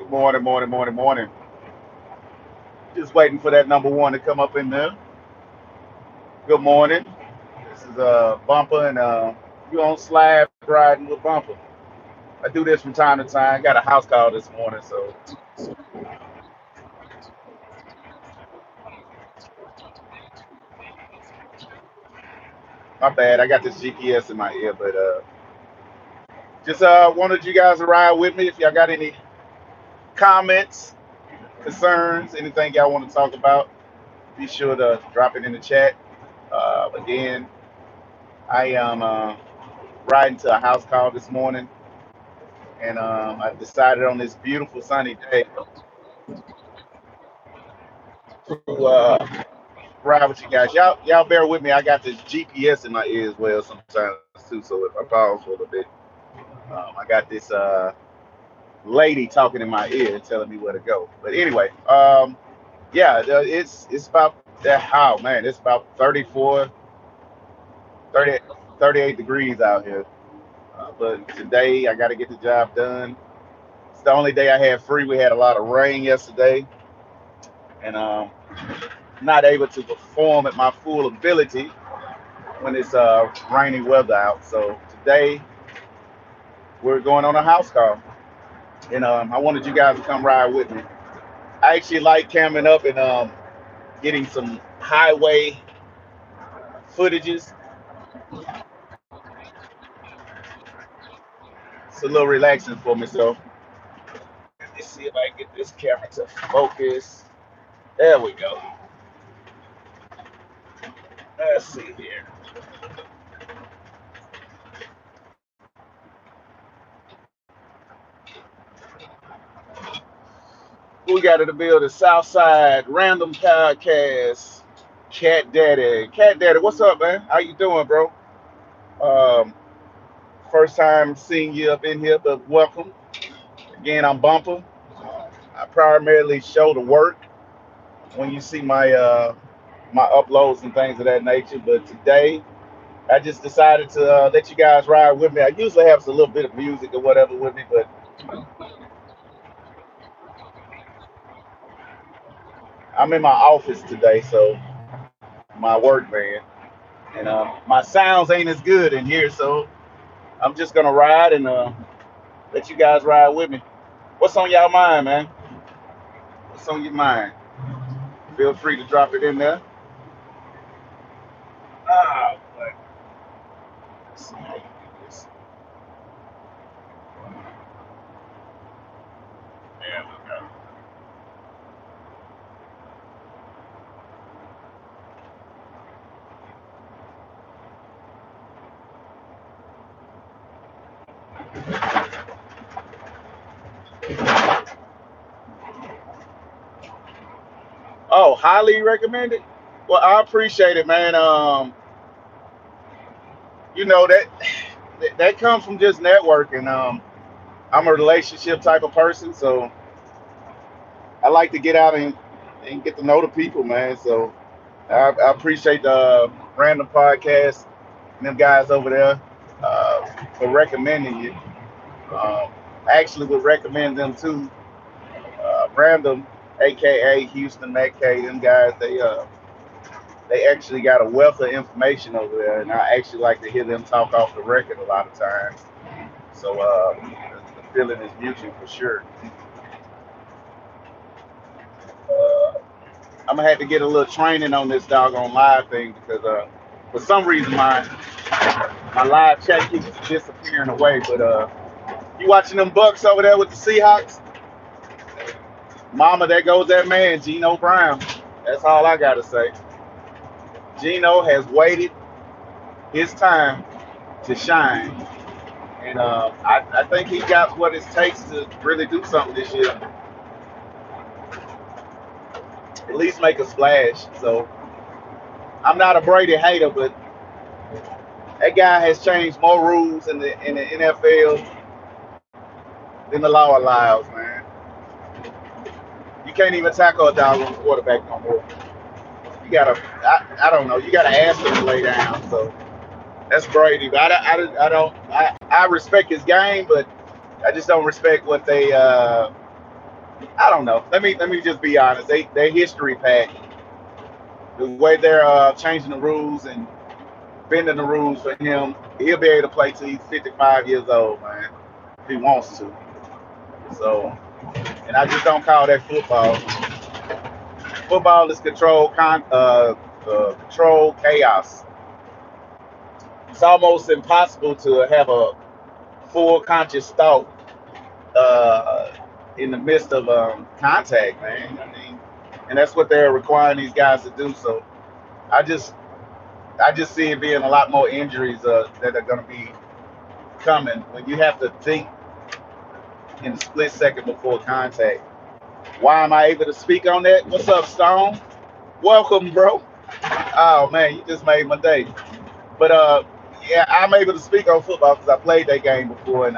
Morning, morning, morning, morning. Just waiting for that number one to come up in there. Good morning. This is Bumper, and you on Slab riding with Bumper. I do this from time to time. Got a house call this morning, so my bad. I got this GPS in my ear, but just wanted you guys to ride with me. If y'all got any comments, concerns, anything y'all want to talk about, be sure to drop it in the chat. Again, I am riding to a house call this morning, and I decided on this beautiful sunny day to ride with you guys. Y'all bear with me. I got this GPS in my ear as well sometimes too. So if I pause for a little bit, I got this lady talking in my ear telling me where to go. But anyway, yeah, it's about that. How man, it's about 34, 30, 38 degrees out here. But today I got to get the job done. It's the only day I had free. We had a lot of rain yesterday, and not able to perform at my full ability when it's rainy weather out. So today we're going on a house call, and I wanted you guys to come ride with me. I actually like camming up and getting some highway footages. It's a little relaxing for me. So let's see if I can get this camera to focus. There we go. Let's see here. We got to build a Southside Random Podcast. Cat Daddy, what's up, man? How you doing, bro? Um, First time seeing you up in here, but welcome. Again, I'm Bumper. I primarily show the work when you see my uploads and things of that nature. But today, I just decided to let you guys ride with me. I usually have a little bit of music or whatever with me, but I'm in my office today, so my work van, and my sounds ain't as good in here, so I'm just gonna ride and let you guys ride with me. What's on y'all mind, man? What's on your mind? Feel free to drop it in there. Ah, boy. Let's see how you do this. There we go. Oh, highly recommended. Well, I appreciate it, man. You know that comes from just networking. I'm a relationship type of person, so I like to get out and get to know the people, man. So I appreciate the random podcast and them guys over there for recommending you. I actually would recommend them too. Random, aka Houston McKay, them guys. They actually got a wealth of information over there, and I actually like to hear them talk off the record a lot of times. So the feeling is mutual for sure. Uh, I'm gonna have to get a little training on this doggone live thing because for some reason my live chat keeps disappearing away. But you watching them Bucks over there with the Seahawks? Mama, there goes that man, Geno Brown. That's all I gotta say. Geno has waited his time to shine, and I think he got what it takes to really do something this year. At least make a splash. So I'm not a Brady hater, but that guy has changed more rules in the NFL than the law allows, man. You can't even tackle a dog on quarterback no more. You gotta, I don't know. You gotta ask him to lay down. So that's Brady. But I don't. I respect his game, but I just don't respect what they I don't know. Let me just be honest. They history pack. The way they're changing the rules and bending the rules for him, he'll be able to play till he's 55 years old, man, if he wants to. So, and I just don't call that football. Football is control chaos. It's almost impossible to have a full conscious thought uh, in the midst of contact, man. I mean, and that's what they're requiring these guys to do. So I just I just see it being a lot more injuries that are going to be coming when you have to think in a split second before contact. Why am I able to speak on that? What's up, Stone? Welcome, bro. Oh man, you just made my day. But yeah, I'm able to speak on football because I played that game before, and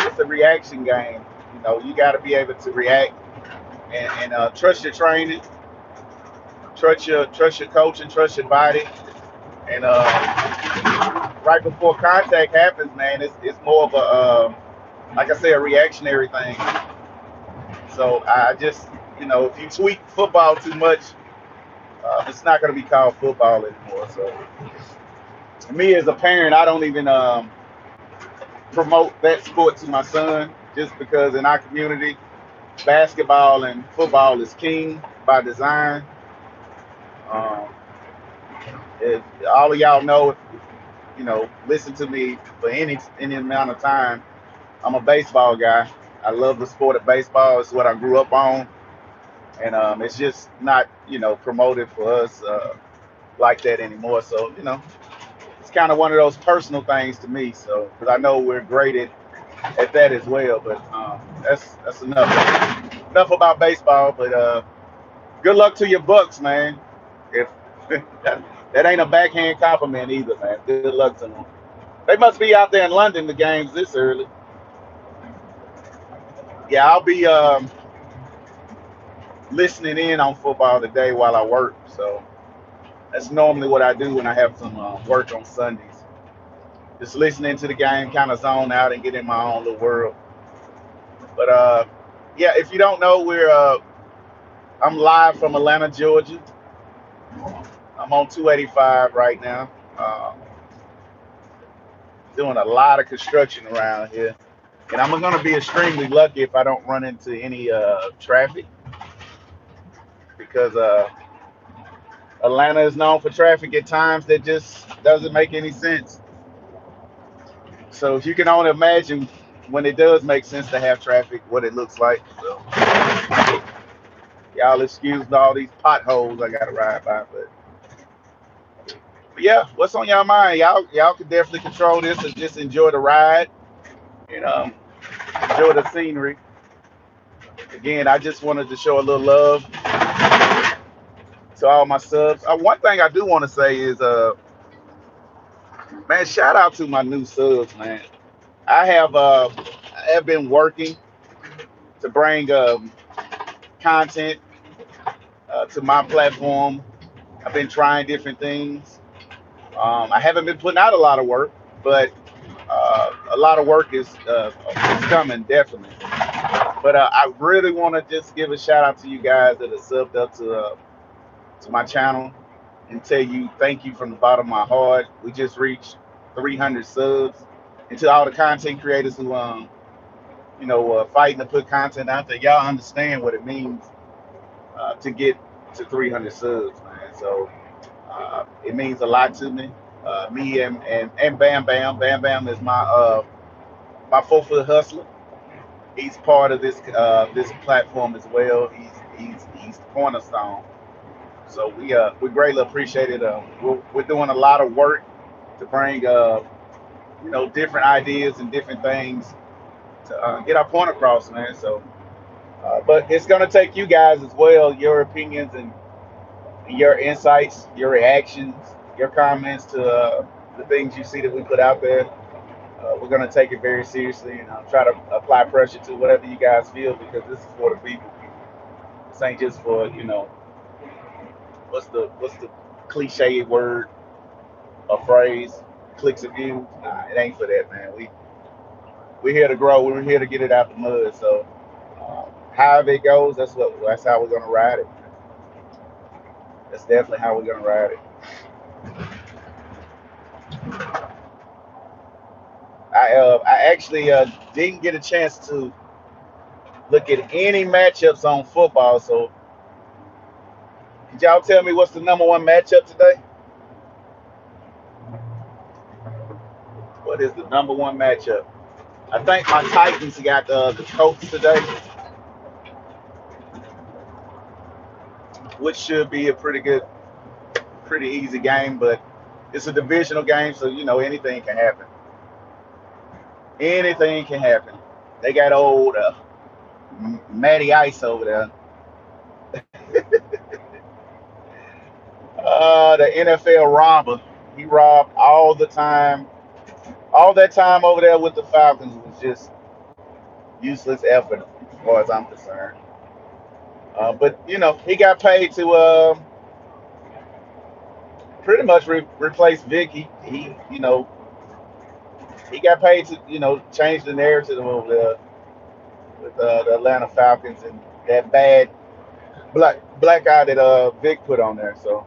it's a reaction game. You know, you got to be able to react and trust your training, trust your coach, and trust your body. And right before contact happens, man, it's more of a like I say, a reactionary thing. So I just, if you tweak football too much, it's not going to be called football anymore. So me as a parent, I don't even promote that sport to my son just because in our community, basketball and football is king by design. Um, if all of y'all know, if listen to me for any amount of time, I'm a baseball guy. I love the sport of baseball. It's what I grew up on, and it's just not promoted for us like that anymore. So it's kind of one of those personal things to me. So because I know we're great at that as well. But that's enough about baseball. But good luck to your Bucks, man. If that ain't a backhand compliment either, man. Good luck to them. They must be out there in London the games this early. Yeah, I'll be listening in on football today while I work. So that's normally what I do when I have some work on Sundays. Just listening to the game, kind of zone out and get in my own little world. But yeah, if you don't know, I'm live from Atlanta, Georgia. I'm on 285 right now. Doing a lot of construction around here, and I'm gonna be extremely lucky if I don't run into any traffic because Atlanta is known for traffic at times that just doesn't make any sense. So if you can only imagine when it does make sense to have traffic, what it looks like. So y'all excuse all these potholes I gotta ride by, but yeah, what's on y'all mind? Y'all can definitely control this and just enjoy the ride and enjoy the scenery. Again, I just wanted to show a little love to all my subs. One thing I do want to say is, man, shout out to my new subs, man. I have been working to bring content to my platform. I've been trying different things. I haven't been putting out a lot of work, but a lot of work is coming definitely. But I really want to just give a shout out to you guys that have subbed up to my channel and tell you thank you from the bottom of my heart. We just reached 300 subs, and to all the content creators who fighting to put content out there, y'all understand what it means to get to 300 subs, man. So it means a lot to me. Me and Bam Bam is my 4 foot hustler. He's part of this platform as well. He's the cornerstone. So we greatly appreciate it. We're doing a lot of work to bring different ideas and different things to get our point across, man. So, but it's gonna take you guys as well, your opinions and your insights, your reactions, your comments to the things you see that we put out there. We're gonna take it very seriously and try to apply pressure to whatever you guys feel because this is for the people. This ain't just for what's the cliche word or phrase, clicks and views. Nah, it ain't for that, man. We're here to grow. We're here to get it out the mud. So however it goes, that's how we're gonna ride it. That's definitely how we're gonna ride it. I actually didn't get a chance to look at any matchups on football. So could y'all tell me what's the number one matchup today? What is the number one matchup? I think my Titans got the Colts today, which should be a pretty easy game. But it's a divisional game, so anything can happen. Anything can happen. They got old Matty Ice over there. The NFL robber. He robbed all the time. All that time over there with the Falcons was just useless effort, as far as I'm concerned. But he got paid to pretty much replace Vic. He got paid to change the narrative over there with the Atlanta Falcons and that bad black eye that Vic put on there. So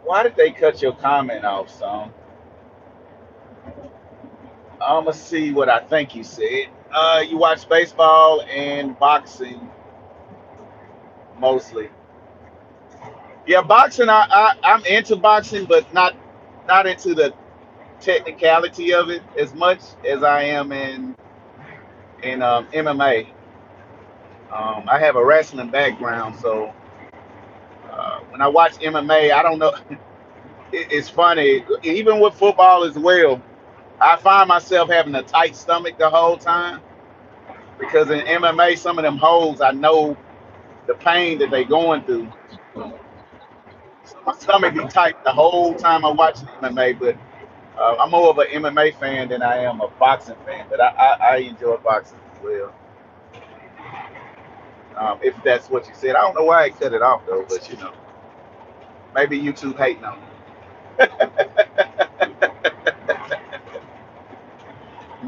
why did they cut your comment off, son? I'm gonna see what I think you said. You watch baseball and boxing mostly. Yeah, boxing. I'm into boxing, but not into the technicality of it as much as I am in MMA. I have a wrestling background, so when I watch MMA, I don't know. It's funny, even with football as well. I find myself having a tight stomach the whole time because in MMA, some of them holds I know the pain that they going through. So my stomach be tight the whole time I watch MMA. But I'm more of an MMA fan than I am a boxing fan. But I enjoy boxing as well. If that's what you said, I don't know why I cut it off though. But maybe YouTube hating on me.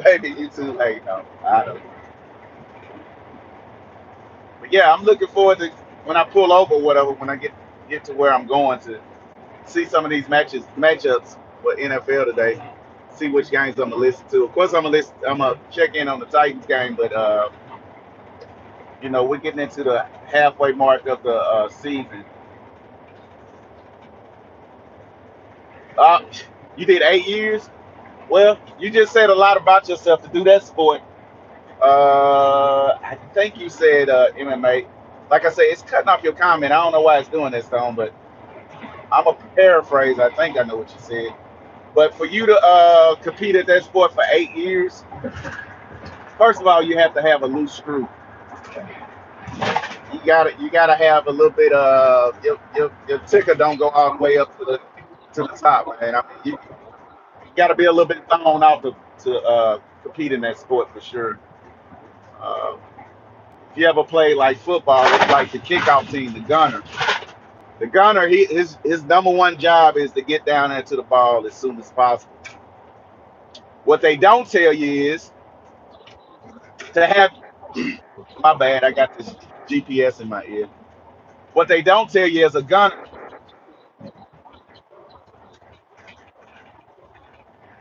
Maybe YouTube hating on me. I don't know. But yeah, I'm looking forward to when I pull over, or whatever. When I get to where I'm going to see some of these matchups for NFL today. See which games I'm gonna listen to. Of course, I'm gonna check in on the Titans game, but we're getting into the halfway mark of the season. Uh, you did 8 years. Well, you just said a lot about yourself to do that sport. I think you said MMA. Like I said, it's cutting off your comment. I don't know why it's doing that, Stone, but I'm a paraphrase. I think I know what you said. But for you to compete at that sport for 8 years, first of all, you have to have a loose screw. You gotta have a little bit of your ticker don't go all the way up to the top, man. I mean, you gotta be a little bit thrown off to compete in that sport for sure. Uh, if you ever play like football, it's like the kickoff team, the gunner. The gunner, his number one job is to get down there to the ball as soon as possible. What they don't tell you is to have. My bad, I got this GPS in my ear. What they don't tell you as a gunner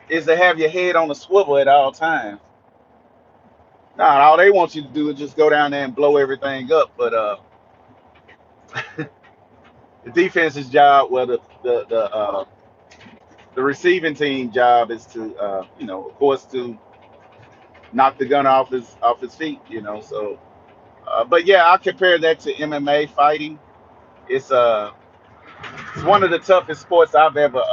is to have your head on a swivel at all times. Nah, all they want you to do is just go down there and blow everything up. But the defense's job, well, the receiving team job is to, of course, to knock the gunner off his feet. So, but yeah, I compare that to MMA fighting. It's it's one of the toughest sports I've ever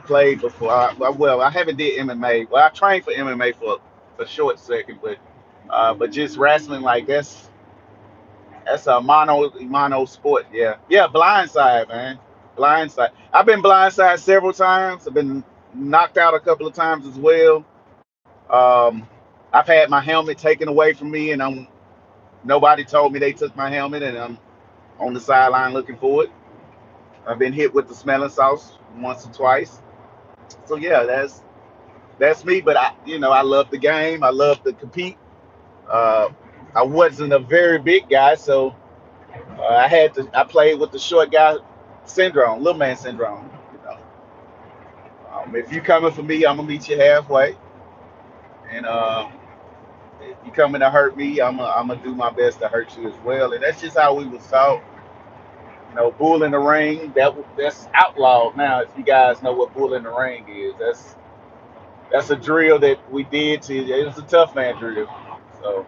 played before. Well, I haven't did MMA. Well, I trained for MMA for a short second, but just wrestling like that's a mono sport. Yeah, yeah. Blindside, man. Blindside. I've been blindsided several times. I've been knocked out a couple of times as well. Um, I've had my helmet taken away from me, and nobody told me they took my helmet, and I'm on the sideline looking for it. I've been hit with the smelling sauce once or twice. So yeah, that's me. But I love the game. I love to compete. Uh, I wasn't a very big guy, so I played with the short guy syndrome, little man syndrome. You know, if you coming for me, I'm gonna meet you halfway, and if you coming to hurt me, I'm gonna do my best to hurt you as well. And that's just how we was taught. Bull in the ring. That's outlawed now. If you guys know what bull in the ring is, that's a drill that we did to. It was a tough man drill. So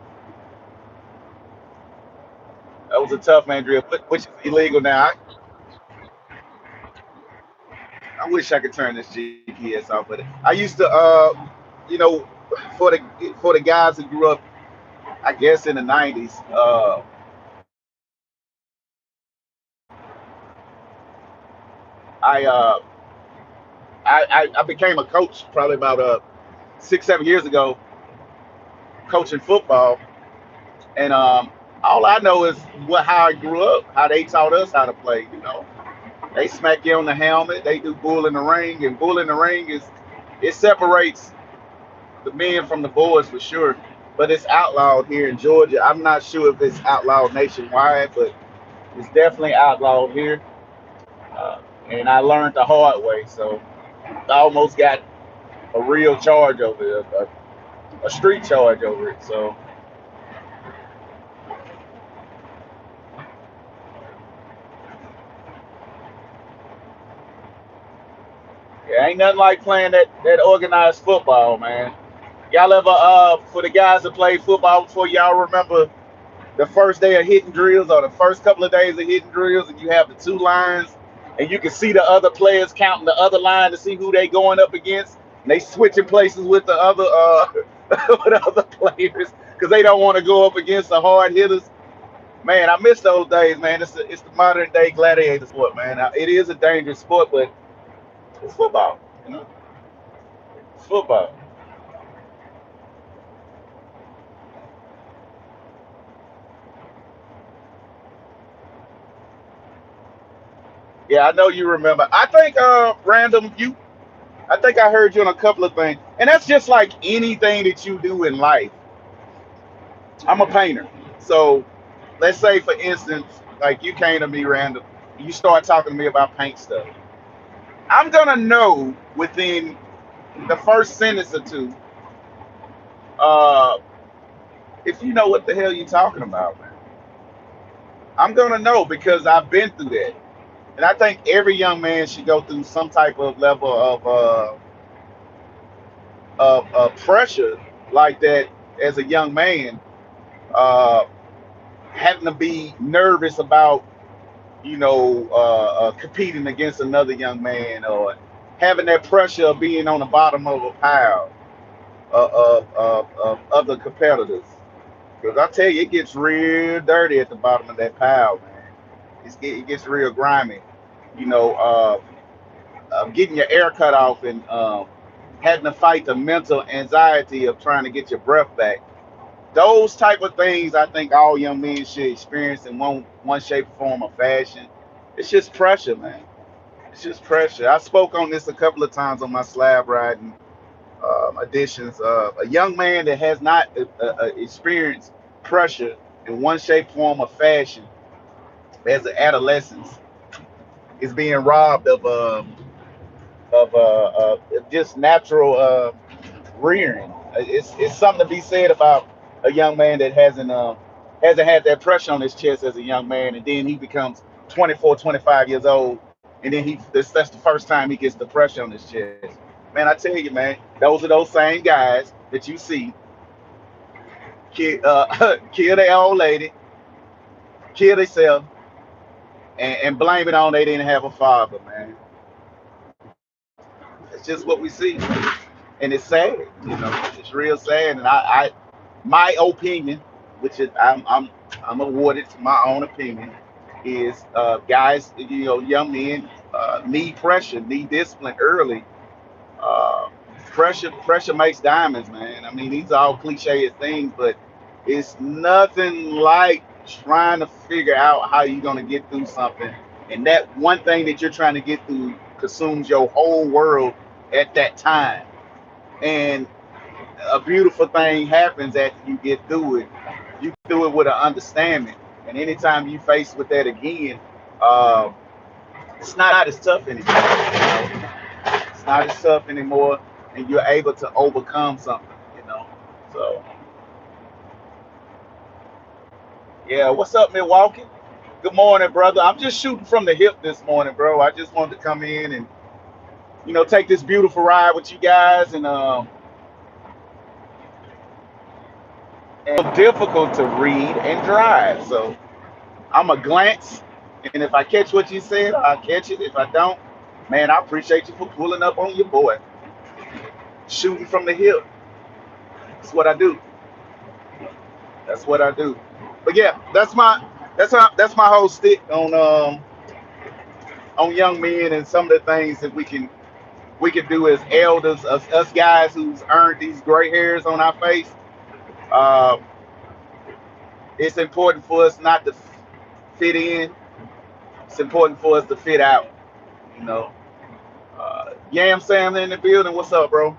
that was a tough man drill, which is illegal now. I wish I could turn this GPS off, but I used to, you know, for the for the guys who grew up, I guess in the '90s, I, uh, I became a coach probably about 6, 7 years ago, coaching football, and all I know is how I grew up, how they taught us how to play. They smack you on the helmet, they do bull in the ring, and bull in the ring is it separates the men from the boys for sure. But it's outlawed here in Georgia. I'm not sure if it's outlawed nationwide, but it's definitely outlawed here. Uh, and I learned the hard way, so I almost got a real charge over it, a street charge over it. So yeah, ain't nothing like playing that organized football, man. Y'all ever for the guys that played football before, y'all remember the first day of hitting drills or the first couple of days of hitting drills, and you have the two lines, and you can see the other players counting the other line to see who they going up against. And they switching places with the other with the other players because they don't want to go up against the hard hitters. Man, I miss those days, man. It's the modern day gladiator sport, man. Now, it is a dangerous sport, but it's football. It's football. Yeah, I know you remember. I think random you I think I heard you on a couple of things. And that's just like anything that you do in life. I'm a painter. So let's say for instance, like you came to me random, you start talking to me about paint stuff. I'm gonna know within the first sentence or two, uh, if you know what the hell you're talking about, man. I'm gonna know because I've been through that. And I think every young man should go through some type of level of pressure like that as a young man. Uh, Having to be nervous about competing against another young man, or having that pressure of being on the bottom of a pile of other competitors. Because I tell you, it gets real dirty at the bottom of that pile, man. It gets real grimy. You know, getting your air cut off and having to fight the mental anxiety of trying to get your breath back. Those type of things I think all young men should experience in one shape, form, or fashion. It's just pressure, man. It's just pressure. I spoke on this a couple of times on my slab riding editions. A young man that has not experienced pressure in one shape, form, or fashion as an adolescence is being robbed of just natural rearing. It's something to be said about a young man that hasn't had that pressure on his chest as a young man, and then he becomes 24, 25 years old, and then that's the first time he gets the pressure on his chest. Man, I tell you, man, those are those same guys that you see kill their old lady, kill themselves, and blame it on they didn't have a father, man. It's just what we see, and it's sad. It's real sad. And my opinion, which is I'm awarded to my own opinion, is guys, young men need pressure, need discipline early. Uh, pressure makes diamonds, man. I mean, these are all cliche things, but it's nothing like trying to figure out how you're gonna get through something, and that one thing that you're trying to get through consumes your whole world at that time. And a beautiful thing happens after you get through it. You get through it with an understanding. And anytime you face with that again, uh, it's not as tough anymore. You know? It's not as tough anymore, and you're able to overcome something. You know. So yeah, what's up, Milwaukee? Good morning, brother. I'm just shooting from the hip this morning, bro. I just wanted to come in and take this beautiful ride with you guys, and difficult to read and drive. So I'm a glance, and if I catch what you said, I'll catch it. If I don't, man, I appreciate you for pulling up on your boy, shooting from the hip. That's what I do. That's what I do. But yeah, that's my whole stick on young men and some of the things that we can do as elders, us guys who's earned these gray hairs on our face. Uh, it's important for us not to fit in. It's important for us to fit out. You know. Yam Sam in the building. What's up, bro?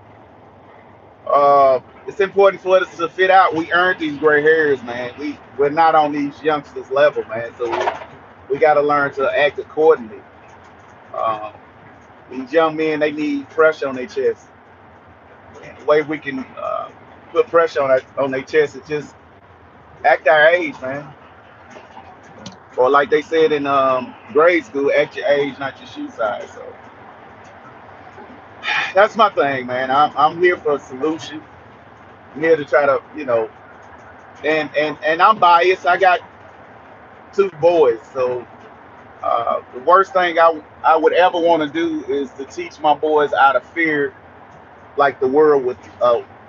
It's important for us to fit out. We earned these gray hairs, man. We're not on these youngsters level, man. So we got to learn to act accordingly. Um, these young men, they need pressure on their chest. And the way we can put pressure on their chest is just act our age, man. Or like they said in grade school, act your age, not your shoe size. So that's my thing, man. I'm here for a solution. I'm here to try to, and I'm biased. I got two boys, so the worst thing I would ever want to do is to teach my boys out of fear, like the world would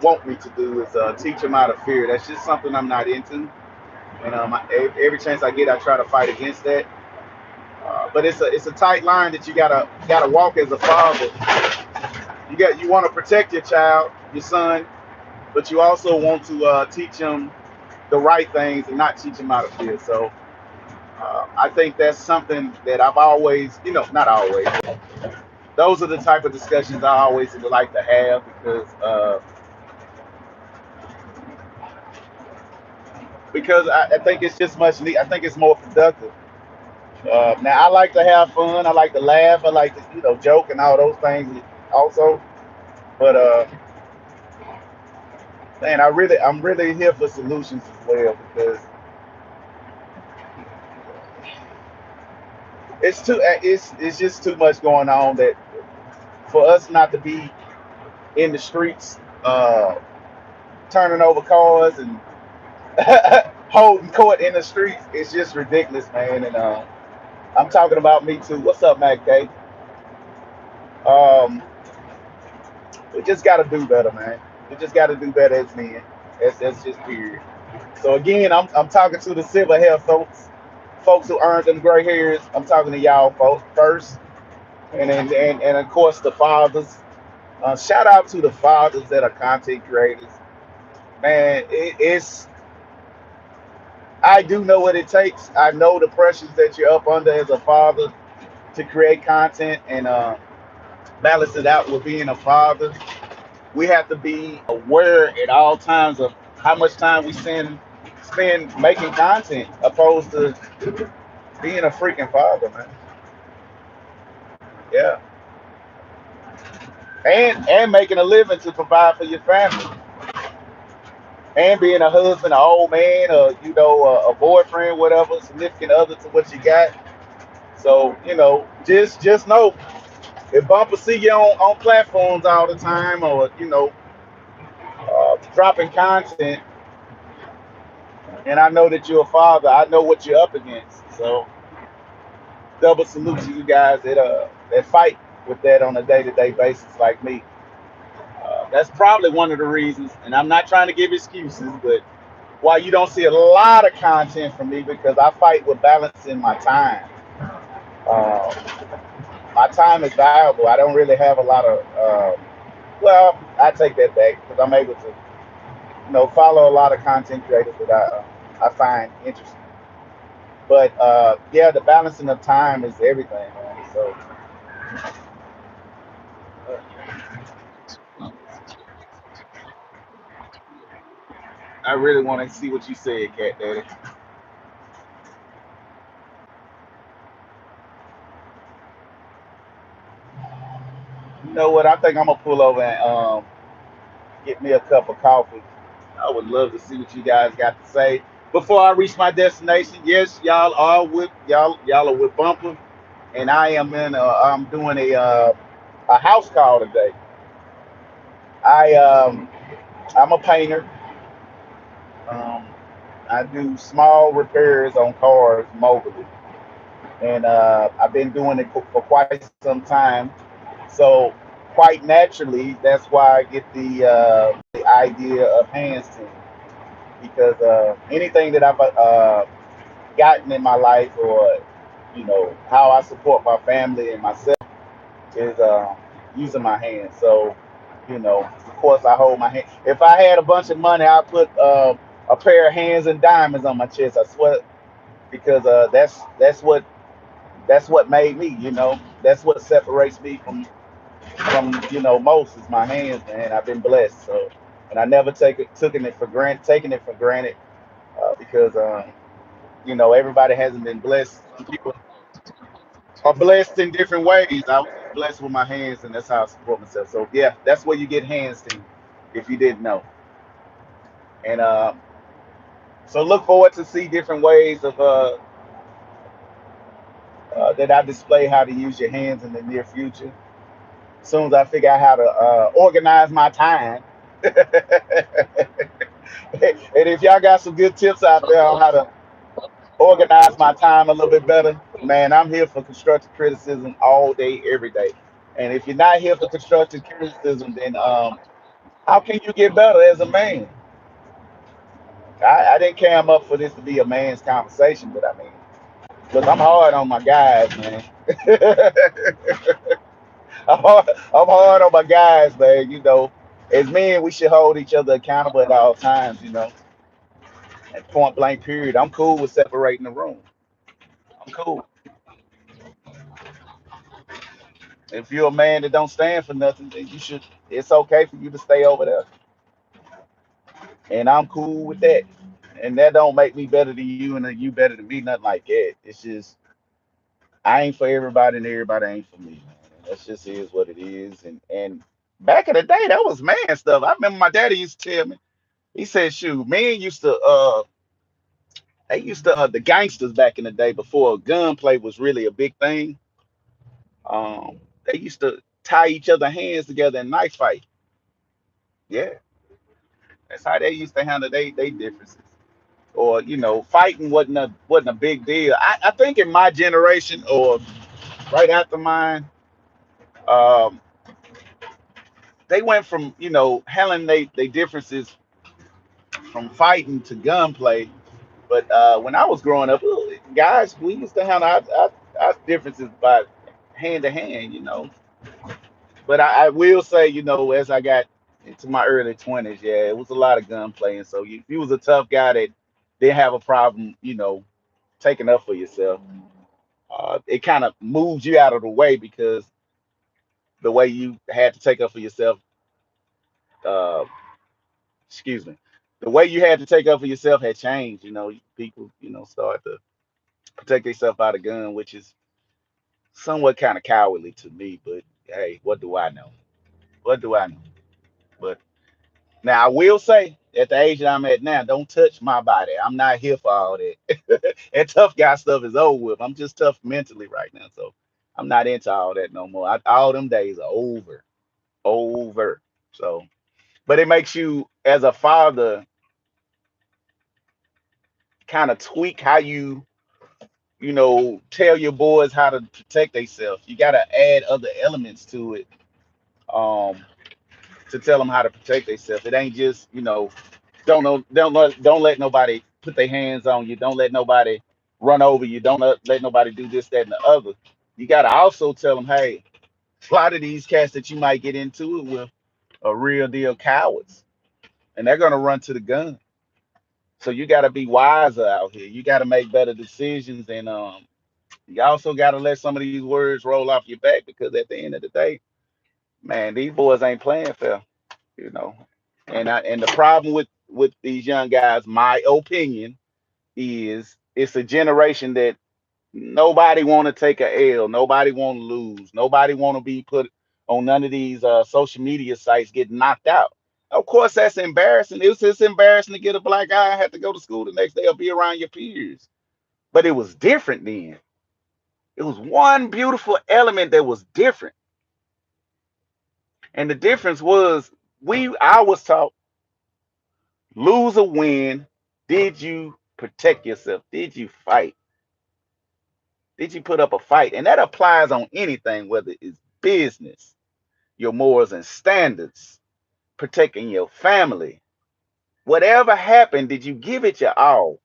want me to do, is teach them out of fear. That's just something I'm not into, and every chance I get, I try to fight against that. But it's a tight line that you gotta walk as a father. You want to protect your child, your son, but you also want to teach him the right things and not teach him out of fear. So I think that's something that I've always, not always. Those are the type of discussions I always like to have because I think it's just much neat. I think it's more productive. Now I like to have fun. I like to laugh. I like to joke and all those things also. But man, I'm really here for solutions as well because it's just too much going on that for us not to be in the streets, turning over cars and holding court in the streets. It's just ridiculous, man. And I'm talking about me too. What's up, Mac Day? Um, we just got to do better, man. We just got to do better as men. That's just period. So again, I'm talking to the silver hair folks who earned them gray hairs. I'm talking to y'all folks first, and of course the fathers. Shout out to the fathers that are content creators. Man, it's I do know what it takes. I know the pressures that you're up under as a father to create content and balance it out with being a father. We have to be aware at all times of how much time we spend making content opposed to being a freaking father, man. Yeah. And making a living to provide for your family. And being a husband, an old man, or a boyfriend, whatever, significant other to what you got. So, just know if Bumper see you on platforms all the time, or dropping content, and I know that you're a father, I know what you're up against. So double salute to you guys that fight with that on a day-to-day basis, like me. That's probably one of the reasons, and I'm not trying to give excuses, but why you don't see a lot of content from me because I fight with balancing my time. Uh, my time is valuable. I don't really have a lot of. Well, I take that back because I'm able to, follow a lot of content creators that I find interesting. But yeah, the balancing of time is everything, man. So I really want to see what you said, Cat Daddy. You know what? I think I'm gonna pull over and get me a cup of coffee. I would love to see what you guys got to say before I reach my destination. Yes, y'all are with Bumper, and I am I'm doing a house call today. I I'm a painter. Um, I do small repairs on cars mobily, and I've been doing it for quite some time. So quite naturally, that's why I get the idea of handstand because anything that I've gotten in my life, or how I support my family and myself, is using my hands. So of course, I hold my hand. If I had a bunch of money, I'd put a pair of hands and diamonds on my chest. I swear, because that's what made me. That's what separates me from most is my hands, man. I've been blessed, so and I never taking it for granted because everybody hasn't been blessed. Some people are blessed in different ways. I was blessed with my hands, and that's how I support myself. So yeah, that's where you get hands to, if you didn't know. And so look forward to see different ways of that I display how to use your hands in the near future. As soon as I figure out how to organize my time. And if y'all got some good tips out there on how to organize my time a little bit better, man, I'm here for constructive criticism all day, every day. And if you're not here for constructive criticism, then how can you get better as a man? I didn't cam up for this to be a man's conversation, but I mean, look, I'm hard on my guys, man. I'm hard on my guys, man. As men, we should hold each other accountable at all times. At point blank period. I'm cool with separating the room. I'm cool. If you're a man that don't stand for nothing, then you should. It's okay for you to stay over there, and I'm cool with that. And that don't make me better than you, and you better than me. Nothing like that. It's just I ain't for everybody, and everybody ain't for me, man. And that's just is what it is. And back in the day, that was man stuff. I remember my daddy used to tell me. He said, "Shoot, men used to they used to the gangsters back in the day before gunplay was really a big thing. They used to tie each other hands together and knife fight. Yeah, that's how they used to handle they differences. Or fighting wasn't a big deal. I think in my generation or right after mine, um, they went from handling they differences from fighting to gunplay. But when I was growing up, guys, we used to handle our differences by hand to hand. But I will say, as I got into my early 20s, yeah, it was a lot of gunplay. And so if you was a tough guy that didn't have a problem, taking up for yourself, it kind of moves you out of the way because the way you had to take up for yourself, uh, excuse me, the way you had to take up for yourself had changed. People, started to protect themselves out of gun, which is somewhat kind of cowardly to me. But hey, what do I know? What do I know? But now I will say, at the age that I'm at now, don't touch my body. I'm not here for all that. That tough guy stuff is over with. I'm just tough mentally right now, so I'm not into all that no more. All them days are over, over. So, but it makes you, as a father, kind of tweak how tell your boys how to protect themselves. You got to add other elements to it, um, to tell them how to protect themselves. It ain't just don't know don't let nobody put their hands on you. Don't let nobody run over you. Don't let nobody do this, that, and the other. You got to also tell them, hey, a lot of these cats that you might get into it with are real deal cowards, and they're gonna run to the gun. So you got to be wiser out here. You got to make better decisions, and you also got to let some of these words roll off your back because at the end of the day, man, these boys ain't playing fair. you know. And the problem with with these young guys, my opinion is it's a generation that nobody want to take a L, nobody want to lose, nobody want to be put on none of these social media sites getting knocked out. Of course, that's embarrassing. It was just embarrassing to get a black eye and have to go to school the next day or be around your peers. But it was different then. It was one beautiful element that was different. And the difference was I was taught lose or win. Did you protect yourself? Did you fight? Did you put up a fight? And that applies on anything, whether it's business, your morals and standards, protecting your family. Whatever happened, did you give it your all?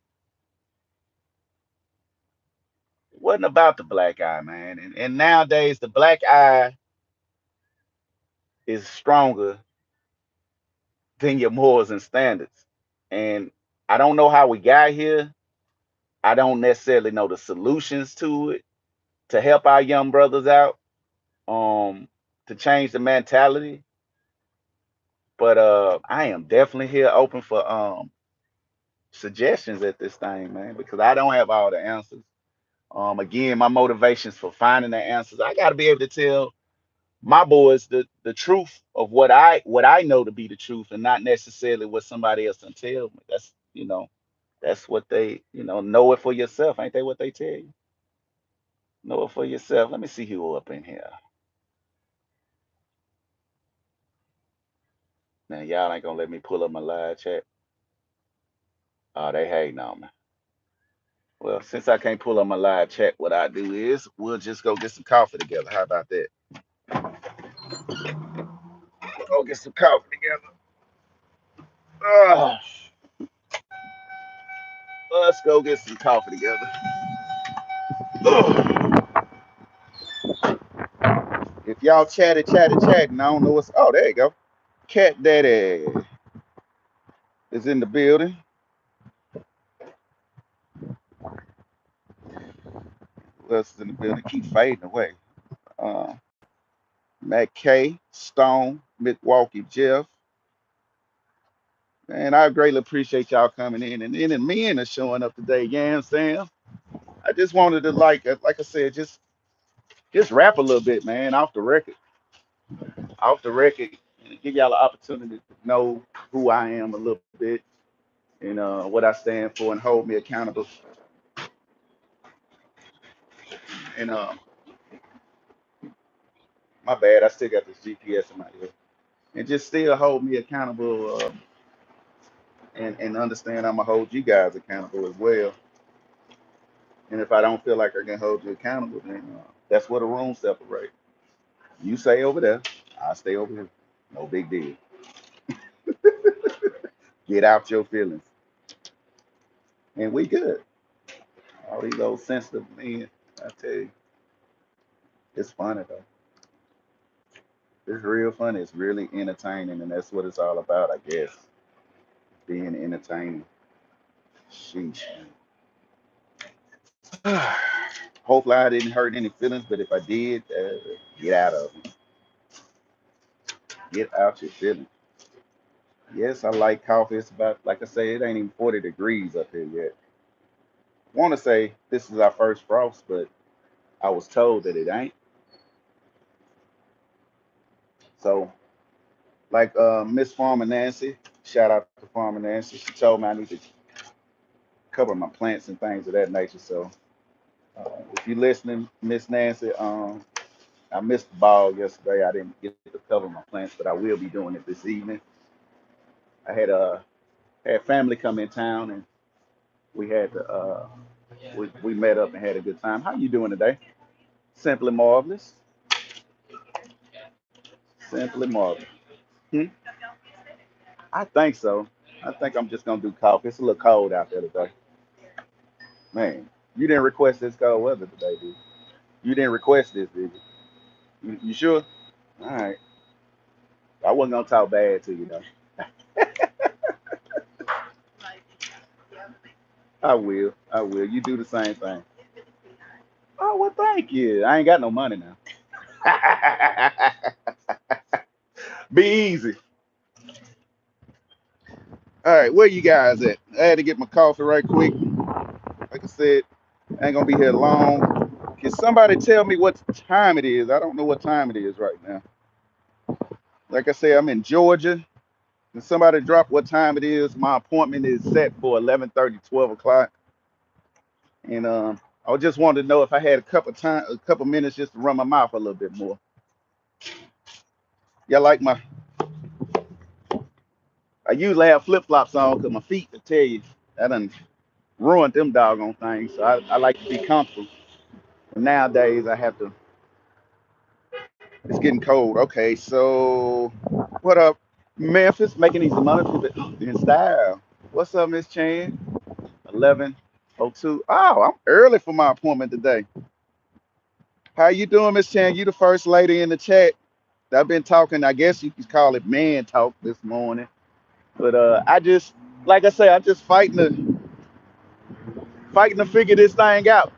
It wasn't about the black eye, man. And nowadays, the black eye is stronger than your morals and standards. And I don't know how we got here. I don't necessarily know the solutions to it to help our young brothers out, to change the mentality. But I am definitely here open for suggestions at this thing, man, because I don't have all the answers. Again, my motivations for finding the answers, I got to be able to tell my boys the truth of what I know to be the truth, and not necessarily what somebody else can tell me. That's what they know it for yourself, ain't they? What they tell you, know it for yourself. Let me see who up in here. Man, y'all ain't gonna let me pull up my live chat. Oh, they hating on me. Well, since I can't pull up my live chat, what I do is we'll just go get some coffee together. How about that? Go get some coffee together. Oh, let's go get some coffee together. Ugh. If y'all chatting, I don't know what's. Oh, there you go. Cat Daddy is in the building. Who else is in the building? Keep fading away. Uh, Matt K, Stone, Milwaukee Jeff. Man, I greatly appreciate y'all coming in, and then the men are showing up today. You know what I'm saying? I just wanted to like I said, just rap a little bit, man, off the record, and give y'all an opportunity to know who I am a little bit and what I stand for, and hold me accountable. And my bad, I still got this GPS in my ear, and just still hold me accountable, and understand I'm gonna hold you guys accountable as well. And if I don't feel like I can hold you accountable, then that's where the room separate. You stay over there, I stay over here. No big deal. Get out your feelings, and we good. All these old sensitive men, I tell you, it's funny though. It's real funny. It's really entertaining, and that's what it's all about, I guess. Being entertaining. Sheesh. Hopefully, I didn't hurt any feelings, but if I did, get out of them. Get out your feelings. Yes, I like coffee. It's about, like I say, it ain't even 40 degrees up here yet. Want to say this is our first frost, but I was told that it ain't. So, like Miss Farmer Nancy, shout out to Farmer Nancy. She told me I need to cover my plants and things of that nature. So, if you're listening, Miss Nancy, I missed the ball yesterday. I didn't get to cover my plants, but I will be doing it this evening. I had family come in town, and we had to, we met up and had a good time. How you doing today? Simply marvelous. Simply marvelous. Hmm? I think so. I think I'm just gonna do coffee. It's a little cold out there today. Man, you didn't request this cold weather today, dude. You didn't request this, did you? You sure? All right. I wasn't gonna talk bad to you though. I will. I will. You do the same thing. Oh well, thank you. I ain't got no money now. Be easy. All right, where you guys at? I had to get my coffee right quick. Like I said, I ain't gonna be here long. Can somebody tell me what time it is? I don't know what time it is right now. Like I said, I'm in Georgia. Can somebody drop what time it is? My appointment is set for 11:30, 12 o'clock. And I just wanted to know if I had a couple minutes just to run my mouth a little bit more. Y'all like my? I usually have flip flops on because my feet, I tell you, I done ruined them doggone things. So I like to be comfortable. But nowadays I have to. It's getting cold. Okay, so what up, Memphis? Making these money in style. What's up, Miss Chan? 11:02. Oh, I'm early for my appointment today. How you doing, Miss Chan? You the first lady in the chat. I've been talking. I guess you could call it man talk this morning. But I just, like I say, I'm just fighting to figure this thing out.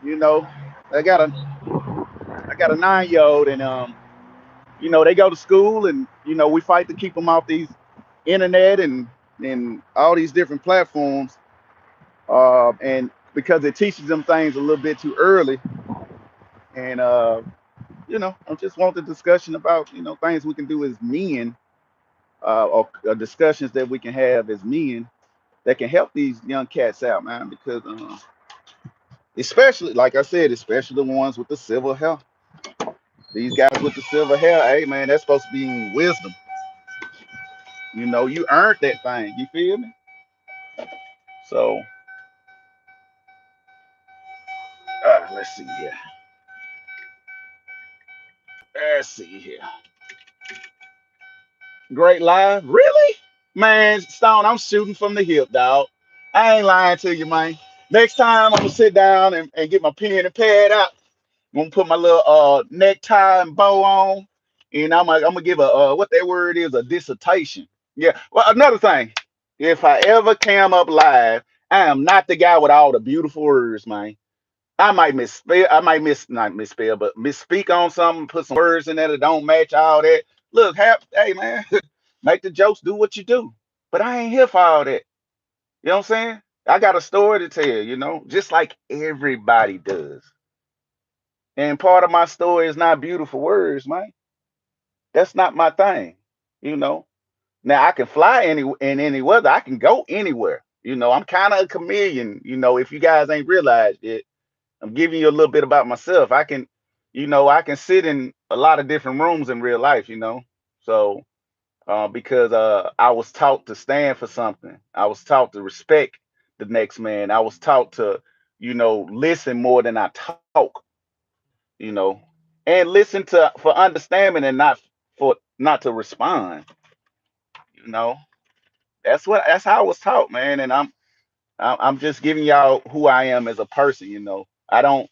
You know, I got a I got a 9-year old, and they go to school, and we fight to keep them off these internet and all these different platforms, and because it teaches them things a little bit too early, and I just want the discussion about things we can do as men, or discussions that we can have as men that can help these young cats out, man, because especially, like I said, especially the ones with the silver hair. These guys with the silver hair, hey man, that's supposed to be wisdom. You earned that thing. You feel me? So, let's see here. Let's see here. Great live, really? Man, Stone, I'm shooting from the hip, dog. I ain't lying to you, man. Next time I'm gonna sit down and get my pen and pad out. I'm gonna put my little necktie and bow on, and I'm gonna give a what that word is, a dissertation. Yeah. Well, another thing, if I ever came up live, I am not the guy with all the beautiful words, man. I might misspell, I might not misspell, but misspeak on something, put some words in there that don't match all that. Look, hey man, make the jokes do what you do. But I ain't here for all that. You know what I'm saying? I got a story to tell, just like everybody does. And part of my story is not beautiful words, man. That's not my thing. You know. Now I can fly in any weather. I can go anywhere. I'm kind of a chameleon. If you guys ain't realized it, I'm giving you a little bit about myself. I can sit in a lot of different rooms in real life. So because I was taught to stand for something. I was taught to respect the next man. I was taught to, listen more than I talk, you know, and listen to for understanding and not to respond. You know, that's how I was taught, man. And I'm just giving y'all who I am as a person. I don't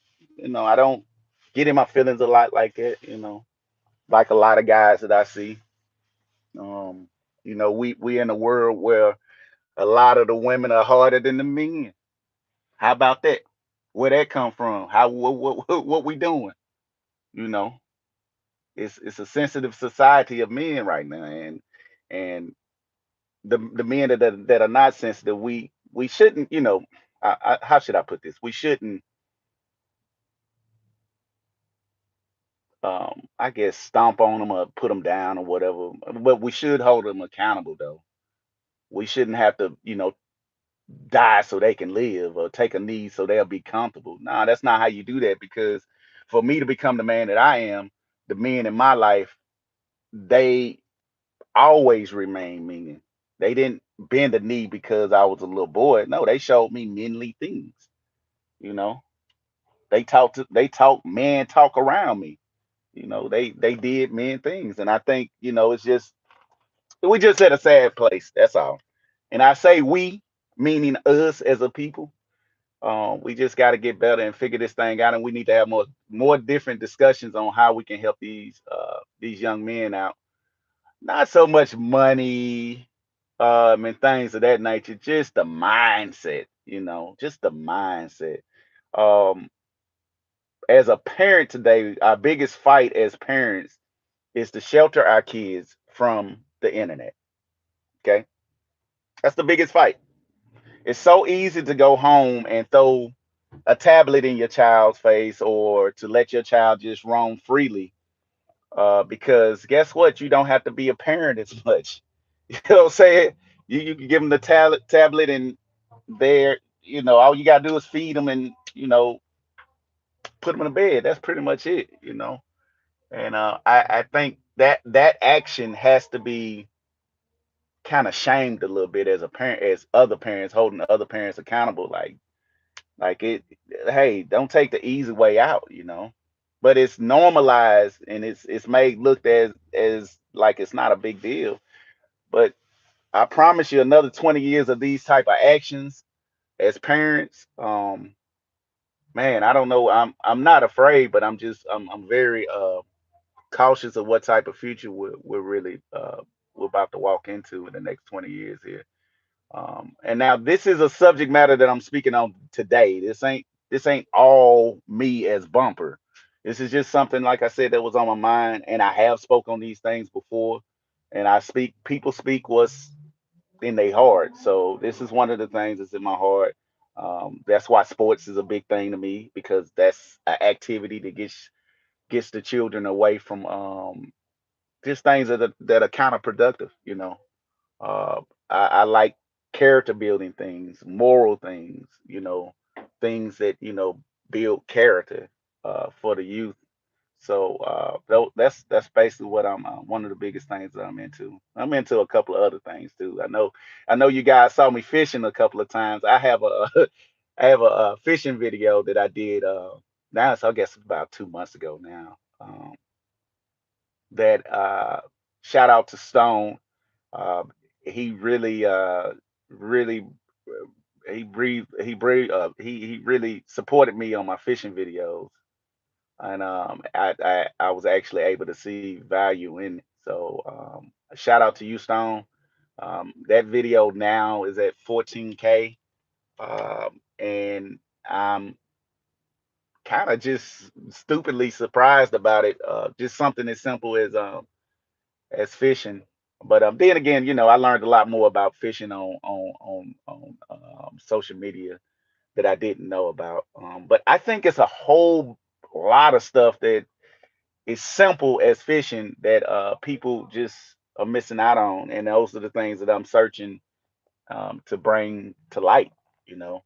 get in my feelings a lot like that. Like a lot of guys that I see. Um, we in a world where a lot of the women are harder than the men. How about that? Where that come from? How what we doing? You know, it's a sensitive society of men right now, and the men that are not sensitive, we shouldn't. How should I put this? We shouldn't, I guess, stomp on them or put them down or whatever. But we should hold them accountable, though. We shouldn't have to, die so they can live or take a knee so they'll be comfortable. Nah, that's not how you do that, because for me to become the man that I am, the men in my life, they always remain men. They didn't bend the knee because I was a little boy. No, they showed me manly things. You know, they talked man talk around me. They did men things, and I think it's just we just at a sad place. That's all. And I say we, meaning us as a people. We just got to get better and figure this thing out, and we need to have more different discussions on how we can help these young men out. Not so much money, and things of that nature, just the mindset. Just the mindset. Um, as a parent today, our biggest fight as parents is to shelter our kids from the internet. Okay, That's the biggest fight. It's so easy to go home and throw a tablet in your child's face or to let your child just roam freely. Because guess what? You don't have to be a parent as much. You know what I'm saying? You can give them the tablet and they're, all you got to do is feed them and, put them in a bed. That's pretty much it. And I think that action has to be kind of shamed a little bit as a parent, as other parents holding other parents accountable. Like it, hey, don't take the easy way out. But it's normalized and it's made looked as like it's not a big deal. But I promise you, another 20 years of these type of actions as parents, man, I don't know. I'm not afraid, but I'm very cautious of what type of future we're really we're about to walk into in the next 20 years here. And now this is a subject matter that I'm speaking on today. This ain't all me as Bumper. This is just something, like I said, that was on my mind, and I have spoke on these things before. And people speak what's in their heart. So this is one of the things that's in my heart. That's why sports is a big thing to me because that's an activity that gets the children away from just things that are counterproductive. I like character building things, moral things, things that build character for the youth. So that's basically what I'm one of the biggest things that I'm into. I'm into a couple of other things too. I know you guys saw me fishing a couple of times. I have a I have a fishing video that I did now it's I guess it's about 2 months ago now. That shout out to Stone. uh, he really he really supported me on my fishing videos, and I was actually able to see value in it. So shout out to you, Stone. That video now is at 14K, and I'm kind of just stupidly surprised about it. Just something as simple as fishing. But then again, I learned a lot more about fishing on social media that I didn't know about. But I think it's a whole lot of stuff that is simple as fishing that people just are missing out on, and those are the things that I'm searching to bring to light. You know,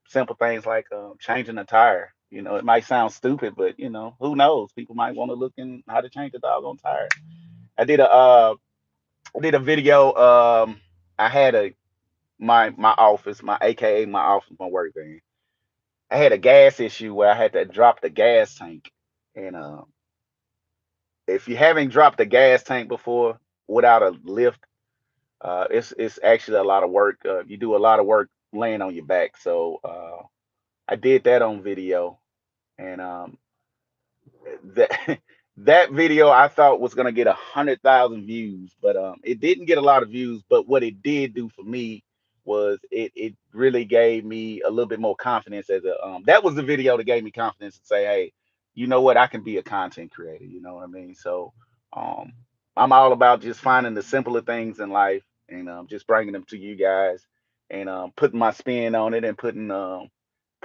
Simple things like changing a tire. It might sound stupid, but who knows? People might want to look in how to change a doggone tire. I did a video. I had my office, my AKA my office, my work van. I had a gas issue where I had to drop the gas tank, and if you haven't dropped the gas tank before without a lift, it's actually a lot of work. You do a lot of work laying on your back. So I did that on video, and that that video I thought was gonna get 100,000 views, but it didn't get a lot of views. But what it did do for me was it really gave me a little bit more confidence as a that was the video that gave me confidence to say, hey, you know what, I can be a content creator. You know what I mean? So um, I'm all about just finding the simpler things in life and just bringing them to you guys and putting my spin on it and putting a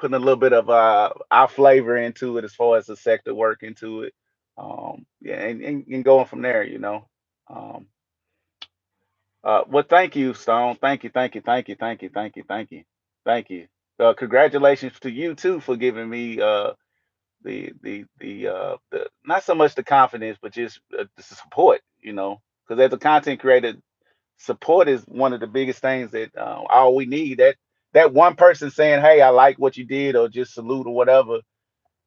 little bit of our flavor into it as far as the sector work into it. Yeah, and going from there. Um, well, thank you, Stone. Thank you, thank you, thank you, thank you, thank you, thank you, thank you. Congratulations to you too for giving me the not so much the confidence, but just the support. Because as a content creator, support is one of the biggest things that all we need. That one person saying, "Hey, I like what you did," or just salute or whatever,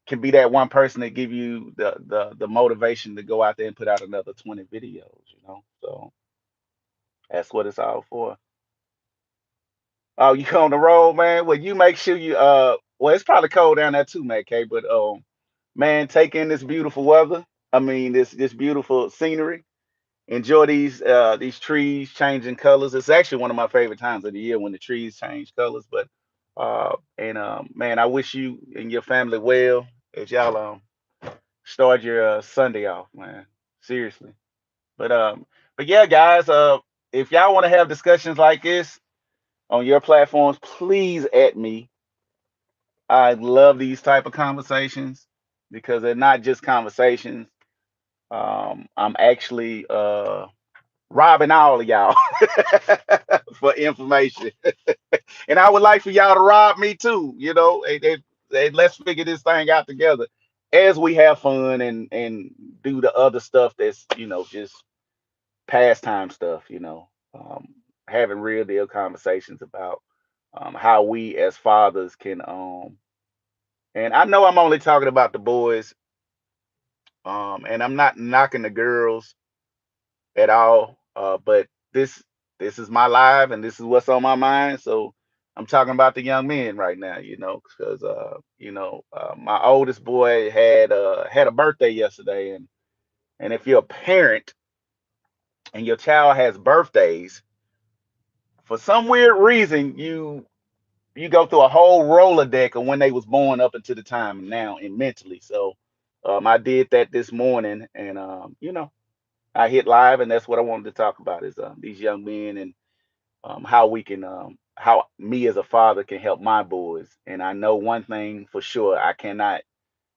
can be that one person that give you the motivation to go out there and put out another 20 videos. So that's what it's all for. Oh, you on the road, man? Well, you make sure you well, it's probably cold down there too, Matt K. But man, take in this beautiful weather. I mean, this beautiful scenery. Enjoy these trees changing colors. It's actually one of my favorite times of the year when the trees change colors. But and man, I wish you and your family well as y'all start your Sunday off, man. Seriously. But yeah, guys. if y'all want to have discussions like this on your platforms, please at me. I love these type of conversations because they're not just conversations. I'm actually robbing all of y'all for information, and I would like for y'all to rob me too. You know, let's figure this thing out together as we have fun and do the other stuff that's just pastime stuff. Having real deal conversations about how we as fathers can and I know I'm only talking about the boys, and I'm not knocking the girls at all. But this is my life and this is what's on my mind. So I'm talking about the young men right now, because my oldest boy had a birthday yesterday, and if you're a parent and your child has birthdays, for some weird reason you go through a whole Rolodeck of when they was born up until the time now and mentally. So I did that this morning, and I hit live, and that's what I wanted to talk about is these young men and how we can how me as a father can help my boys. And I know one thing for sure, I cannot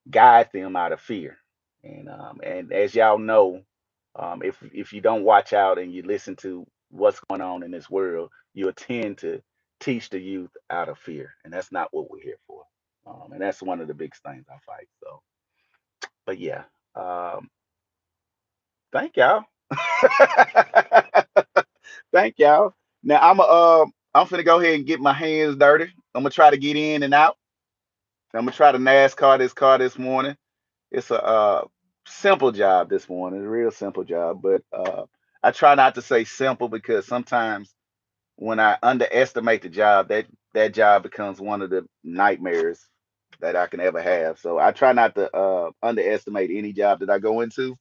guide them out of fear. And as y'all know, if you don't watch out and you listen to what's going on in this world, you'll tend to teach the youth out of fear, and that's not what we're here for. And that's one of the big things I fight. So, but yeah, um, thank y'all. Thank y'all. Now I'm finna go ahead and get my hands dirty. I'm gonna try to get in and out. I'm gonna try to NASCAR this car this morning. It's a simple job this morning, a real simple job. But I try not to say simple because sometimes when I underestimate the job, that job becomes one of the nightmares that I can ever have. So I try not to underestimate any job that I go into.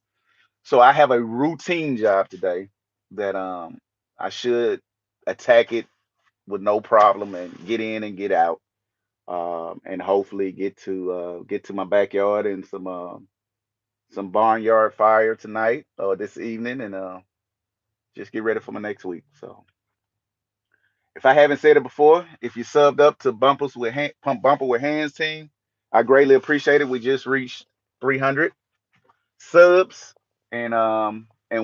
So I have a routine job today that I should attack it with no problem and get in and get out, and hopefully get to my backyard and some barnyard fire tonight or this evening, and just get ready for my next week. So if I haven't said it before, if you subbed up to Pump Bumper with Hands team, I greatly appreciate it. We just reached 300 subs, and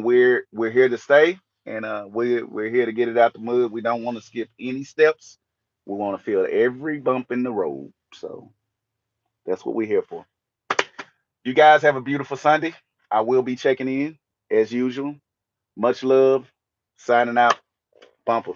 we're here to stay, and we're here to get it out the mud. We don't want to skip any steps. We want to feel every bump in the road. So that's what we're here for. You guys have a beautiful Sunday. I will be checking in as usual. Much love. Signing out. Bumper.